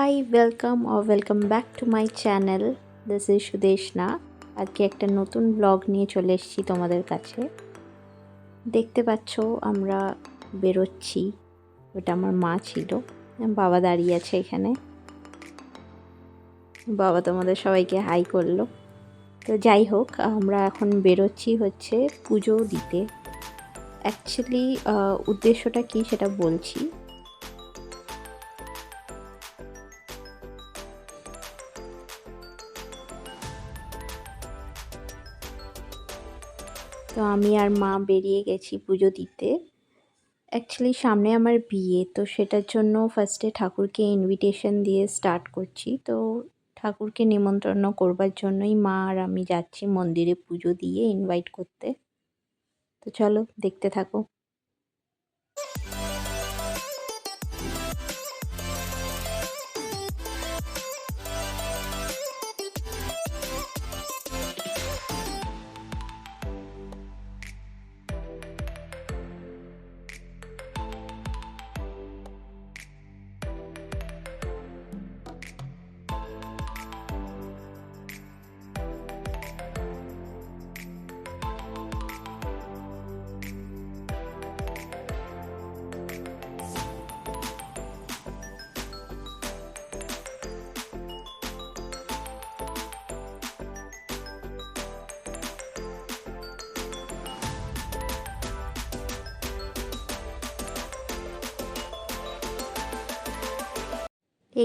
Hi, welcome or welcome back to my channel. This is Sudeshna. আজকে একটা নতুন blog নিয়ে চলে এসেছি তোমাদের কাছে। দেখতে পাচ্ছ আমরা বেরোচ্ছি। ওটা আমার মা ছিল, বাবা দাঁড়িয়ে আছে এখানে। বাবা তোমাদের সবাইকে হাই করলো। তো যাই হোক, আমরা এখন বেরোচ্ছি হচ্ছে পুজো দিতে। অ্যাকচুয়ালি উদ্দেশ্যটা কি সেটা বলছি। তো আমি আর মা বেরিয়ে গেছি পুজো দিতে। অ্যাকচুয়ালি সামনে আমার বিয়ে, তো সেটার জন্য ফার্স্টে ঠাকুরকে ইনভিটেশন দিয়ে স্টার্ট করছি। তো ঠাকুরকে নিমন্ত্রণ করবার জন্যই মা আর আমি যাচ্ছি মন্দিরে পুজো দিয়ে ইনভাইট করতে। তো চলো দেখতে থাকো।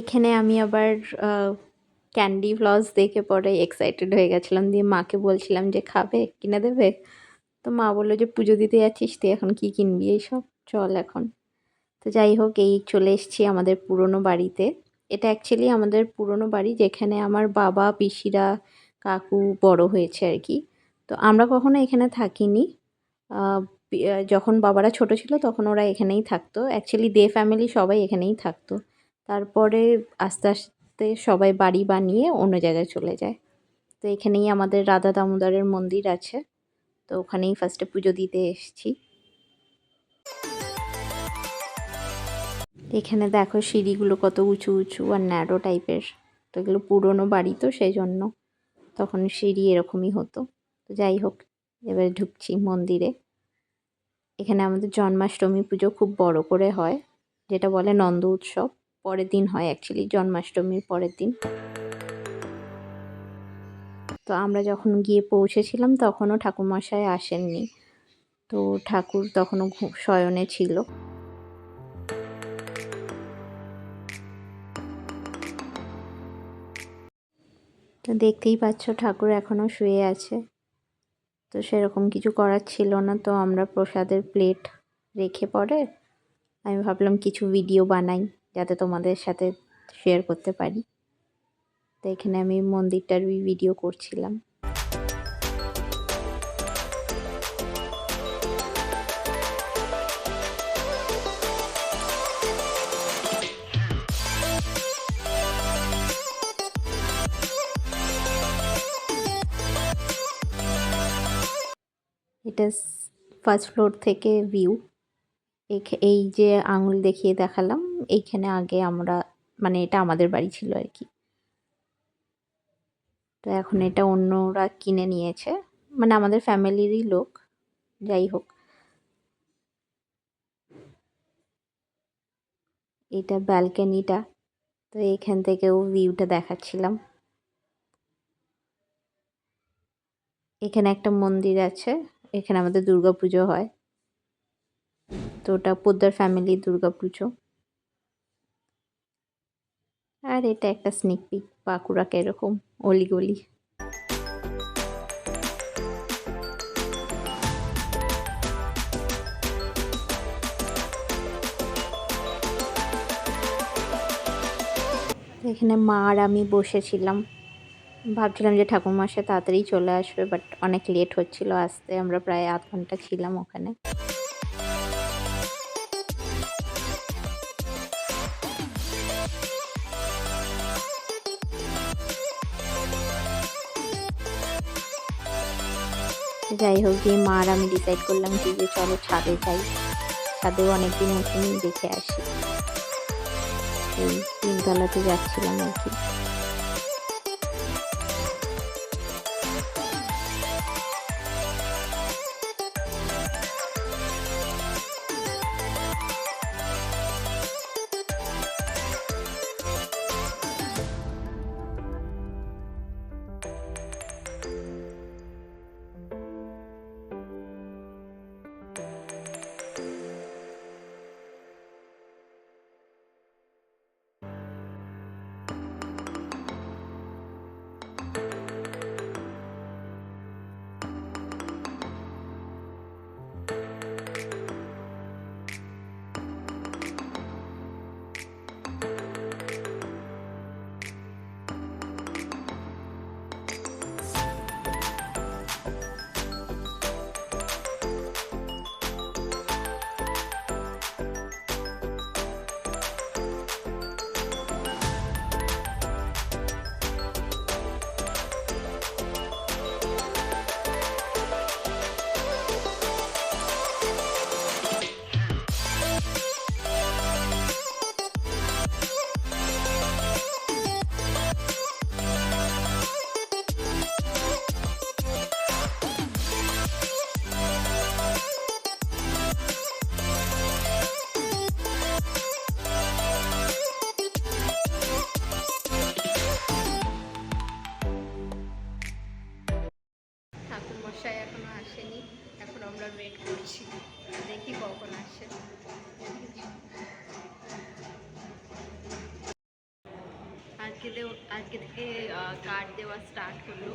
এখানে আমি আবার ক্যান্ডি ফ্লস দেখে পরে এক্সাইটেড হয়ে গেছিলাম, দিয়ে মাকে বলছিলাম যে খাবে, কিনে দেবে। তো মা বললো যে পুজো দিতে যাচ্ছিস তুই, এখন কি কিনবি এইসব, চল এখন। তো যাই হোক, এই চলে এসেছি আমাদের পুরনো বাড়িতে। এটা অ্যাকচুয়ালি আমাদের পুরনো বাড়ি, যেখানে আমার বাবা, পিসিরা, কাকু বড় হয়েছে আর কি। তো আমরা কখনো এখানে থাকিনি। যখন বাবারা ছোট ছিল তখন ওরা এখানেই থাকতো। অ্যাকচুয়ালি দে ফ্যামিলি সবাই এখানেই থাকতো। তারপরে আস্তে আস্তে সবাই বাড়ি বানিয়ে অন্য জায়গায় চলে যায়। তো এখানেই আমাদের রাধা দামোদরের মন্দির আছে। তো ওখানেই ফার্স্টে পুজো দিতে এসেছি। এখানে দেখো সিঁড়িগুলো কত উঁচু উঁচু আর ন্যারো টাইপের। তো এগুলো পুরনো বাড়ি, তো সেই জন্য তখন সিঁড়ি এরকমই হতো। তো যাই হোক, এবার ঢুকছি মন্দিরে। এখানে আমাদের জন্মাষ্টমী পুজো খুব বড় করে হয়, যেটা বলে নন্দ উৎসব। পরের দিন হয় অ্যাকচুয়ালি, জন্মাষ্টমীর পরের দিন। তো আমরা যখন গিয়ে পৌঁছেছিলাম তখনও ঠাকুরমশাই আসেননি। তো ঠাকুর তখনও শয়নে ছিল। তো দেখতেই পাচ্ছ ঠাকুর এখনও শুয়ে আছে। তো সেরকম কিছু করার ছিল না, তো আমরা প্রসাদের প্লেট রেখে পরে আমি ভাবলাম কিছু ভিডিও বানাই, যাতে তোমাদের সাথে শেয়ার করতে পারি। তো এখানে আমি মন্দিরটার ভিডিও করছিলাম। এটা ফার্স্ট ফ্লোর থেকে ভিউ। এই যে আঙুল দেখিয়ে দেখালাম, এইখানে আগে আমরা, মানে এটা আমাদের বাড়ি ছিল আর কি। তো এখন এটা অন্যরা কিনে নিয়েছে, মানে আমাদের ফ্যামিলিরই লোক। যাই হোক, এটা ব্যালকনিটা। তো এইখান থেকেও ভিউটা দেখাচ্ছিলাম। এখানে একটা মন্দির আছে, এখানে আমাদের দুর্গাপুজো হয়। তো ওটা পোদ্দার ফ্যামিলির দুর্গাপুজো। আর এটা একটা স্নিক পিক বাঁকুড়া কিরকম অলিগলি। এখানে মা আর আমি বসেছিলাম, ভাবছিলাম যে ঠাকুরমশাই তাড়াতাড়ি চলে আসবে, বাট অনেক লেট হচ্ছিল আসতে। আমরা প্রায় আধ ঘন্টা ছিলাম ওখানে। যাই হোক, গিয়ে মা আর আমি ডিসাইড করলাম কি যে চলো ছাদে যাই, ছাদেও অনেকদিন উঠিনি, দেখে আসি। এই 3 তলাতে যাচ্ছিলাম আর কি। ঠাকুরমশাই এখনো আসেনি, এখন আমরা ওয়েট করছি, দেখি কখন আসে। আজকে থেকে কার্ড দেওয়া স্টার্ট হলো।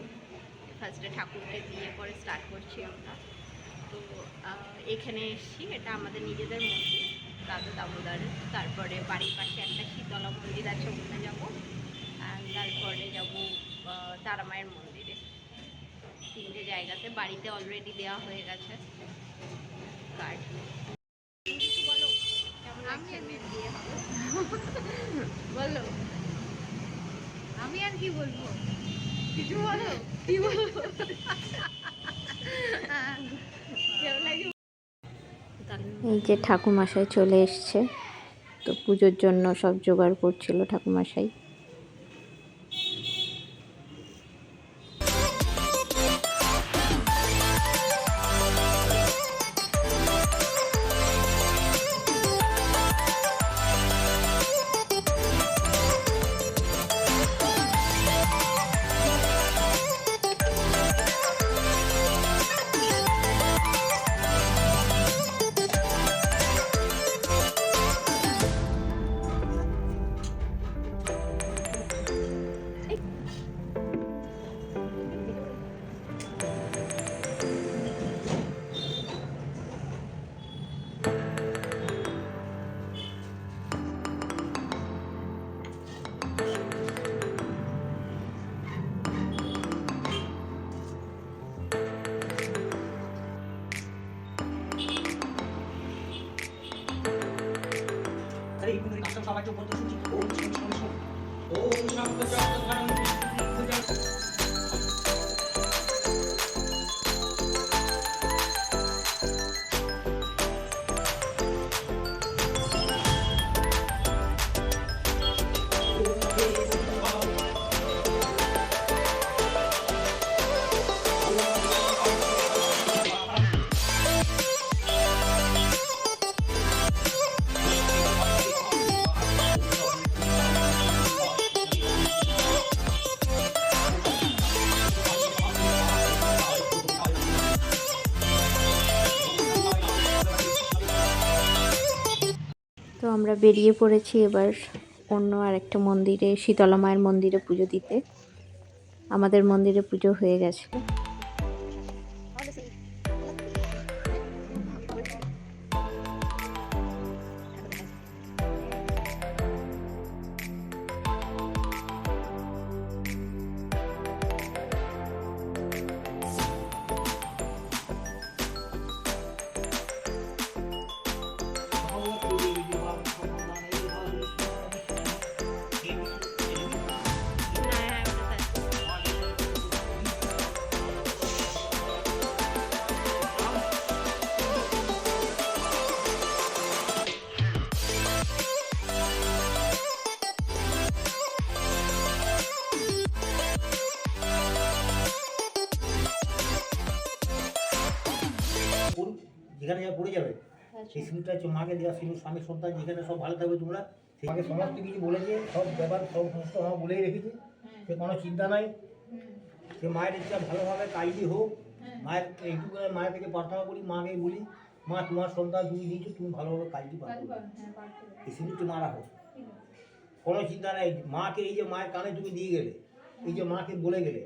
ফার্স্টে ঠাকুরকে দিয়ে পরে স্টার্ট করছি আমরা। তো এখানে এসছি, এটা আমাদের নিজেদের মন্দির দাদা দামোদরের। তারপরে বাড়ির পাশে একটা শীতলা মন্দির আছে, ওখানে যাবো। আর তারপরে যাবো তারামায়ের মন্দিরে। 3টে জায়গাতে। বাড়িতে অলরেডি দেওয়া হয়ে গেছে কার্ড। বলো কেমন লাগছে মেয়ের বিয়ে হবে? বলো। আমি আর কি বলবো, কিছু বলো। কি বলবো? এই যে ঠাকুরমশাই চলে এসছে, তো পুজোর জন্য সব জোগাড় করছিল ঠাকুরমশাই। তো আমরা বেরিয়ে পড়েছি এবার অন্য আরেকটা মন্দিরে, শীতলা মায়ের মন্দিরে পুজো দিতে। আমাদের মন্দিরে পুজো হয়ে গেছে। সেখানে যা পড়ে যাবে সেই সিঁদুরটা হচ্ছে মাকে দেওয়া সিঁদুর, স্বামী সন্তান যেখানে সব ভালো থাকবে তোমরা সেখানে সমস্ত কিছু বলেছে, সব ব্যাপার সব সমস্ত আমার বলেই রেখেছে, সে কোনো চিন্তা নাই। সে মায়ের ইচ্ছা ভালোভাবে কাজটি হোক। মায়ের এইটুকু মায়ের থেকে প্রার্থনা করি, মাকে বলি মা তোমার সন্তান তুমি দিয়েছো, তুমি ভালোভাবে কাজটি পারো, এই সিঁদুরটি মা রাখো, কোনো চিন্তা নেই। মাকে এই যে মায়ের কানে তুমি দিয়ে গেলে, এই যে মাকে বলে গেলে,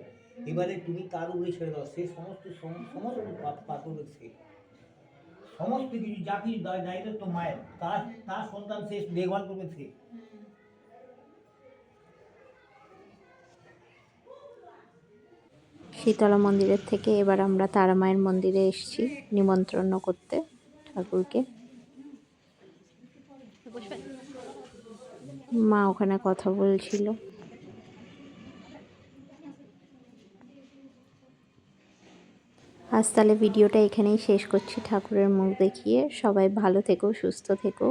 এবারে তুমি তার উপরে ছেড়ে দাও, সে সমস্ত সমস্ত পাথর সে সমস্ত কিছু যা কিছু দায়িত্ব তো মায়ের, তার তার সন্তান সে দেখভাল করবে সে। শীতলা মন্দিরের থেকে এবার আমরা তারা মায়ের মন্দিরে এসেছি নিমন্ত্রণ করতে ঠাকুরকে। মা ওখানে কথা বলছিল। আজ তাহলে ভিডিওটা এখানেই শেষ করছি ঠাকুরের মুখ দেখিয়ে। সবাই ভালো থেকো, সুস্থ থেকো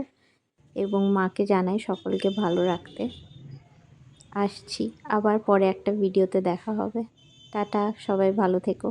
এবং মাকে জানাই সকলকে ভালো রাখতে। আসছি আবার পরে একটা ভিডিওতে দেখা হবে। টাটা, সবাই ভালো থেকো।